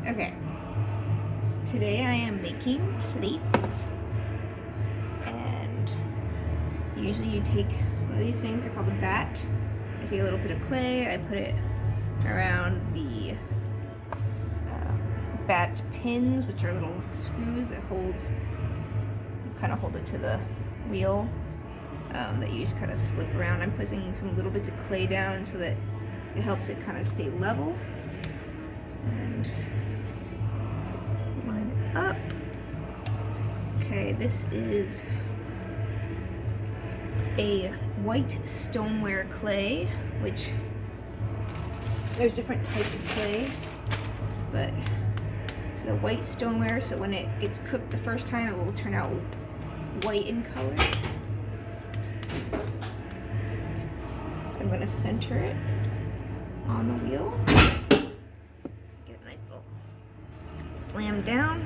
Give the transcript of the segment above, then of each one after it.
Okay, today I am making plates, and usually you take one of these things, they're called a bat. I take a little bit of clay, I put it around the bat pins, which are little screws that kind of hold it to the wheel, that you just kind of slip around. I'm putting some little bits of clay down so that it helps it kind of stay level. And line it up. Okay, this is a white stoneware clay, which there's different types of clay, but it's a white stoneware, so when it gets cooked the first time, it will turn out white in color. So I'm going to center it on the wheel. Get a nice little slam down,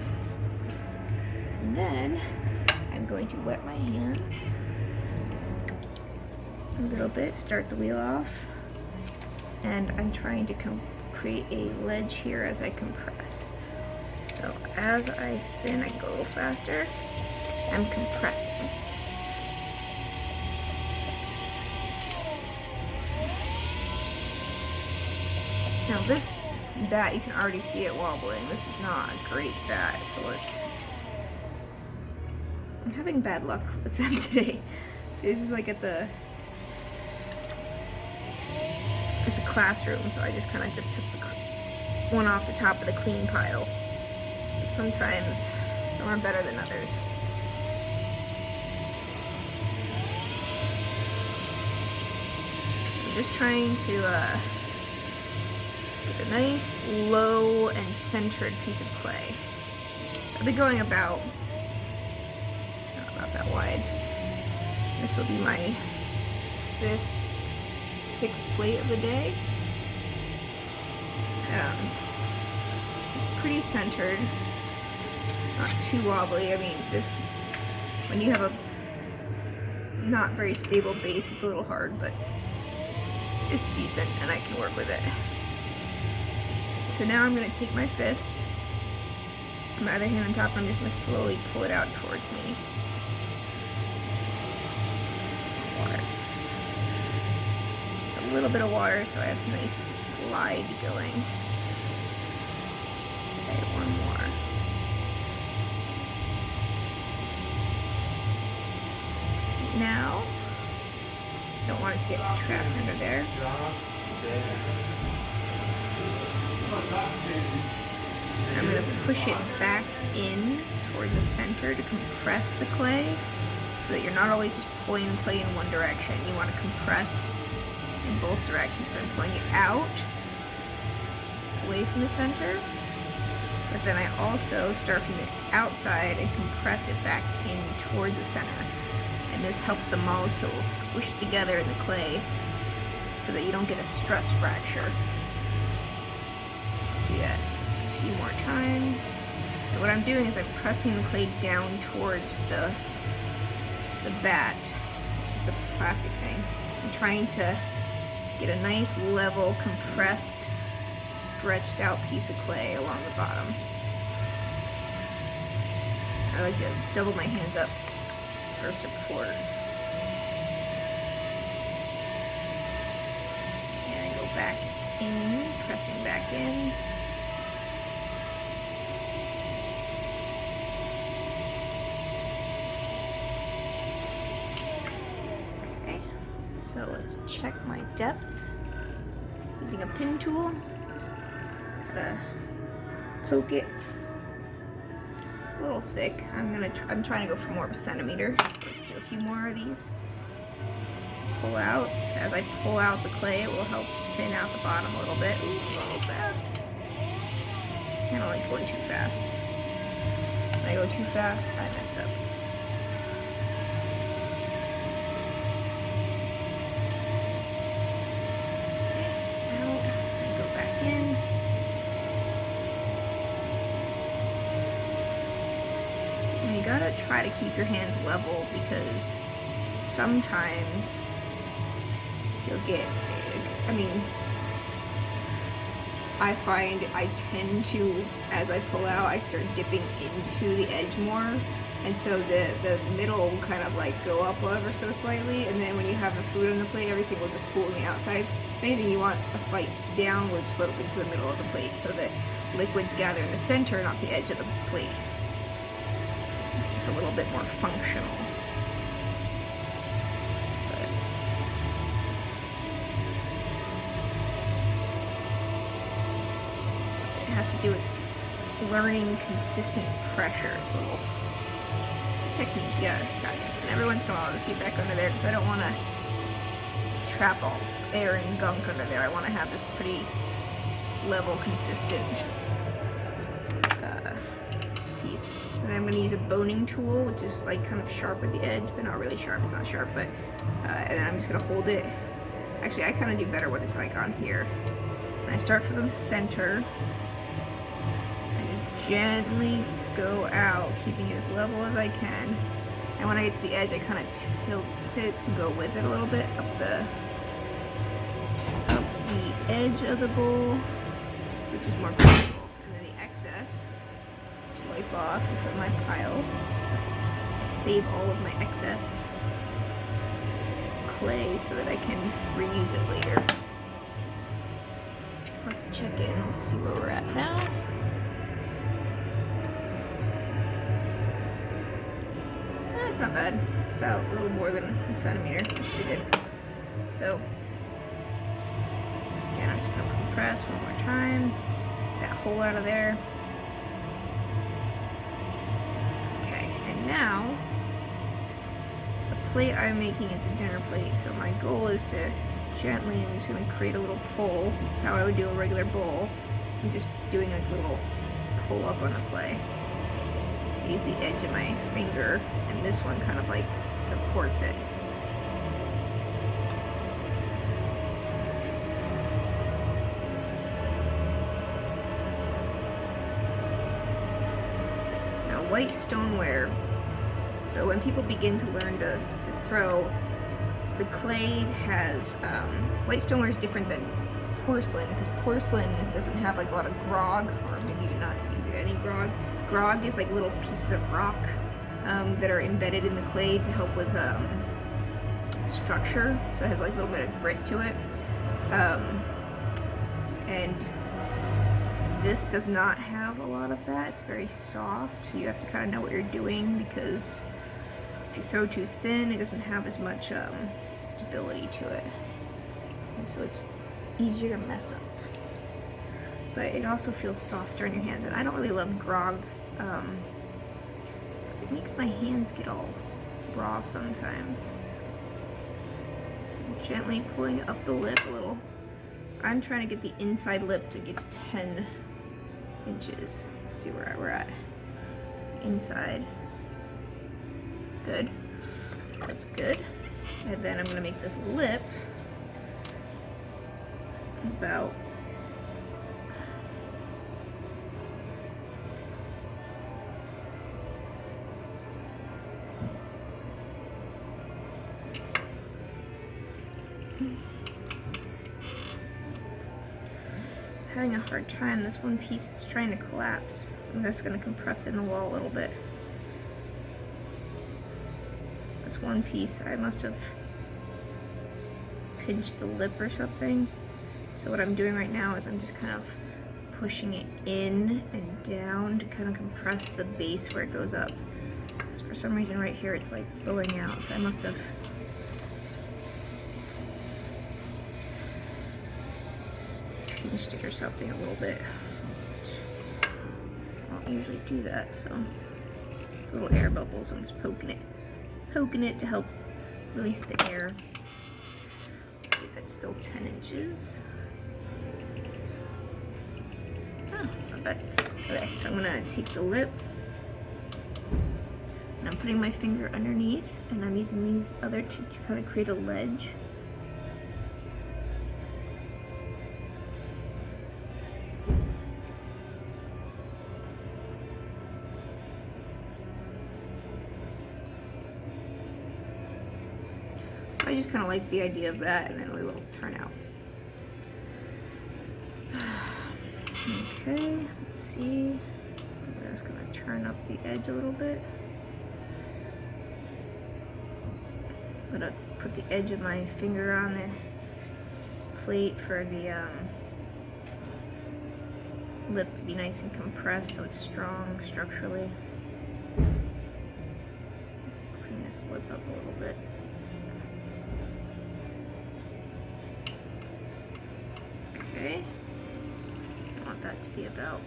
and then I'm going to wet my hands a little bit, start the wheel off, and I'm trying to create a ledge here as I compress. So as I spin, I go a little faster. I'm compressing. Now this bat, you can already see it wobbling. This is not a great bat, so I'm having bad luck with them today. This is like it's a classroom, so I just kind of took one off the top of the clean pile. Sometimes some are better than others. I'm just trying to get a nice low and centered piece of clay. I'll be going about that wide. This will be my 6th plate of the day. It's pretty centered. It's not too wobbly. I mean, when you have a not very stable base, it's a little hard, but it's decent and I can work with it. So now I'm going to take my fist, my other hand on top, and I'm just going to slowly pull it out towards me. Water. Just a little bit of water so I have some nice glide going. Okay, one more. Now, don't want it to get trapped under there. I'm going to push it back in towards the center to compress the clay so that you're not always just pulling clay in one direction. You want to compress in both directions. So I'm pulling it out, away from the center, but then I also start from the outside and compress it back in towards the center. And this helps the molecules squish together in the clay so that you don't get a stress fracture. Do that a few more times. And what I'm doing is I'm pressing the clay down towards the bat, which is the plastic thing. I'm trying to get a nice level, compressed, stretched out piece of clay along the bottom. I like to double my hands up for support. And I go back in, pressing back in. Okay, so let's check my depth using a pin tool. Just gotta poke it. A little thick. I'm trying to go for more of a centimeter. Let's do a few more of these. Pull out. As I pull out the clay, it will help thin out the bottom a little bit. Ooh, a little fast. I don't like going too fast. When I go too fast, I mess up. Out. I go back in. You gotta try to keep your hands level because sometimes you'll get, I mean, I find I tend to, as I pull out, I start dipping into the edge more. And so the middle will kind of like go up ever so slightly, and then when you have the food on the plate, everything will just pool on the outside. If anything, you want a slight downward slope into the middle of the plate so that liquids gather in the center, not the edge of the plate. It's just a little bit more functional. It has to do with learning consistent pressure. It's a technique you gotta practice. And every once in a while I'll just get back under there because I don't want to trap all air and gunk under there. I want to have this pretty level, consistent piece. And then I'm going to use a boning tool, which is like kind of sharp at the edge, but not really sharp. It's not sharp, but and then I'm just going to hold it. Actually, I kind of do better when it's like on here. And I start from the center. I just gently go out, keeping it as level as I can. And when I get to the edge, I kind of tilt it to go with it a little bit up the edge of the bowl, so it's just more comfortable. And then the excess, wipe off and put in my pile. I save all of my excess clay so that I can reuse it later. Let's check in. Let's see where we're at now. That's not bad. It's about a little more than a centimeter. That's pretty good. So, again, I'm just going to compress one more time. Get that hole out of there. Okay, and now, the plate I'm making is a dinner plate, so my goal is to gently, I'm just going to create a little pull. This is how I would do a regular bowl. I'm just doing like a little pull up on the clay. Use the edge of my finger, and this one kind of like supports it. Now, white stoneware. So when people begin to learn to throw, the clay has, white stoneware is different than porcelain, because porcelain doesn't have like a lot of grog, or maybe not even any grog. Grog is like little pieces of rock that are embedded in the clay to help with structure, so it has like a little bit of grit to it. And this does not have a lot of that. It's very soft, so you have to kind of know what you're doing, because if you throw too thin, it doesn't have as much stability to it, and so it's easier to mess up. But it also feels softer in your hands, and I don't really love grog because it makes my hands get all raw sometimes. So gently pulling up the lip a little. So I'm trying to get the inside lip to get to 10 inches. Let's see where we're at. Inside. Good. That's good. And then I'm going to make this lip about having a hard time. This one piece is trying to collapse. I'm just going to compress it in the wall a little bit. This one piece, I must have pinched the lip or something. So what I'm doing right now is I'm just kind of pushing it in and down to kind of compress the base where it goes up. Because for some reason right here it's like bowing out, so I must have pinched it or something a little bit. I don't usually do that, so little air bubbles, I'm just poking it to help release the air. Let's see if that's still 10 inches. Oh, it's not bad. Okay, so I'm gonna take the lip, and I'm putting my finger underneath, and I'm using these other two to kind of create a ledge. I just kind of like the idea of that, and then we will turn out. Okay, let's see. I'm just gonna turn up the edge a little bit. I'm gonna put the edge of my finger on the plate for the lip to be nice and compressed so it's strong structurally. Clean this lip up a little bit. Okay. I want that to be about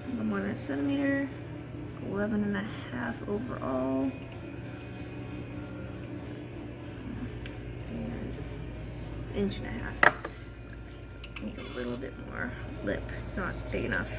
a little more than a centimeter, 11.5 overall. And 1.5 inches. So it needs a little bit more lip. It's not big enough.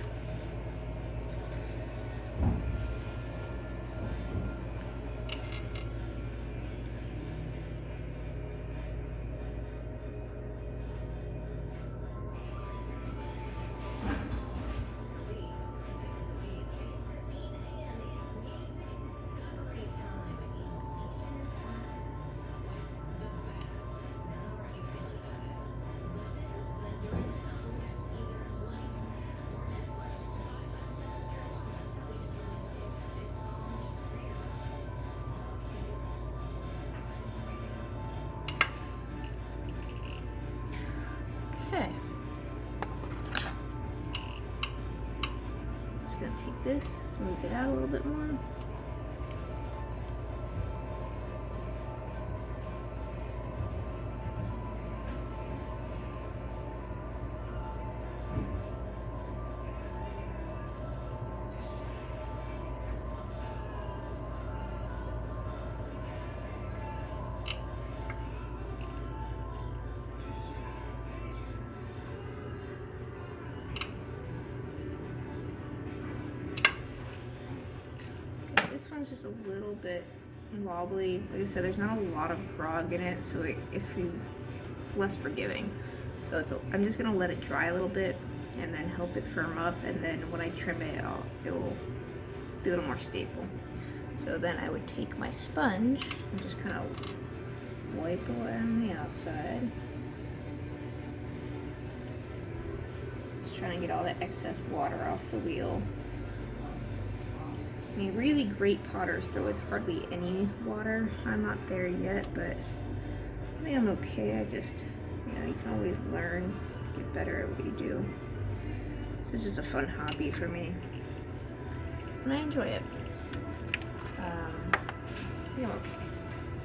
Okay. Just gonna take this, smooth it out a little bit more. This one's just a little bit wobbly. Like I said, there's not a lot of grog in it, so it's less forgiving. So I'm just gonna let it dry a little bit and then help it firm up, and then when I trim it, it will be a little more stable. So then I would take my sponge and just kind of wipe away on the outside. Just trying to get all that excess water off the wheel. I mean, really great potters throw with hardly any water. I'm not there yet, but I think I'm okay. I just, you can always learn, get better at what you do. This is just a fun hobby for me, and I enjoy it. I think I'm okay.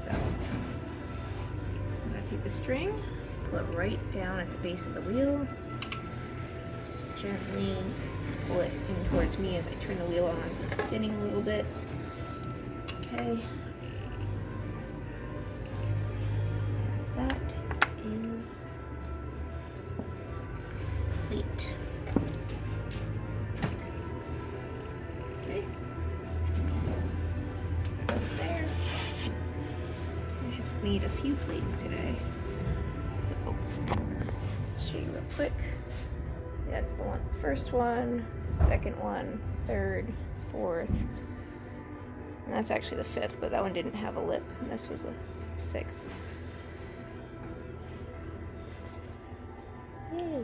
So I'm gonna take the string, pull it right down at the base of the wheel, just gently pull it in towards me as I turn the wheel on so it's spinning a little bit. Okay. That is complete. Okay. Up there. I have made a few plates today. So I'll show you real quick. That's the first one, second one, third, fourth, and that's actually the fifth, but that one didn't have a lip, and this was the sixth. Yay!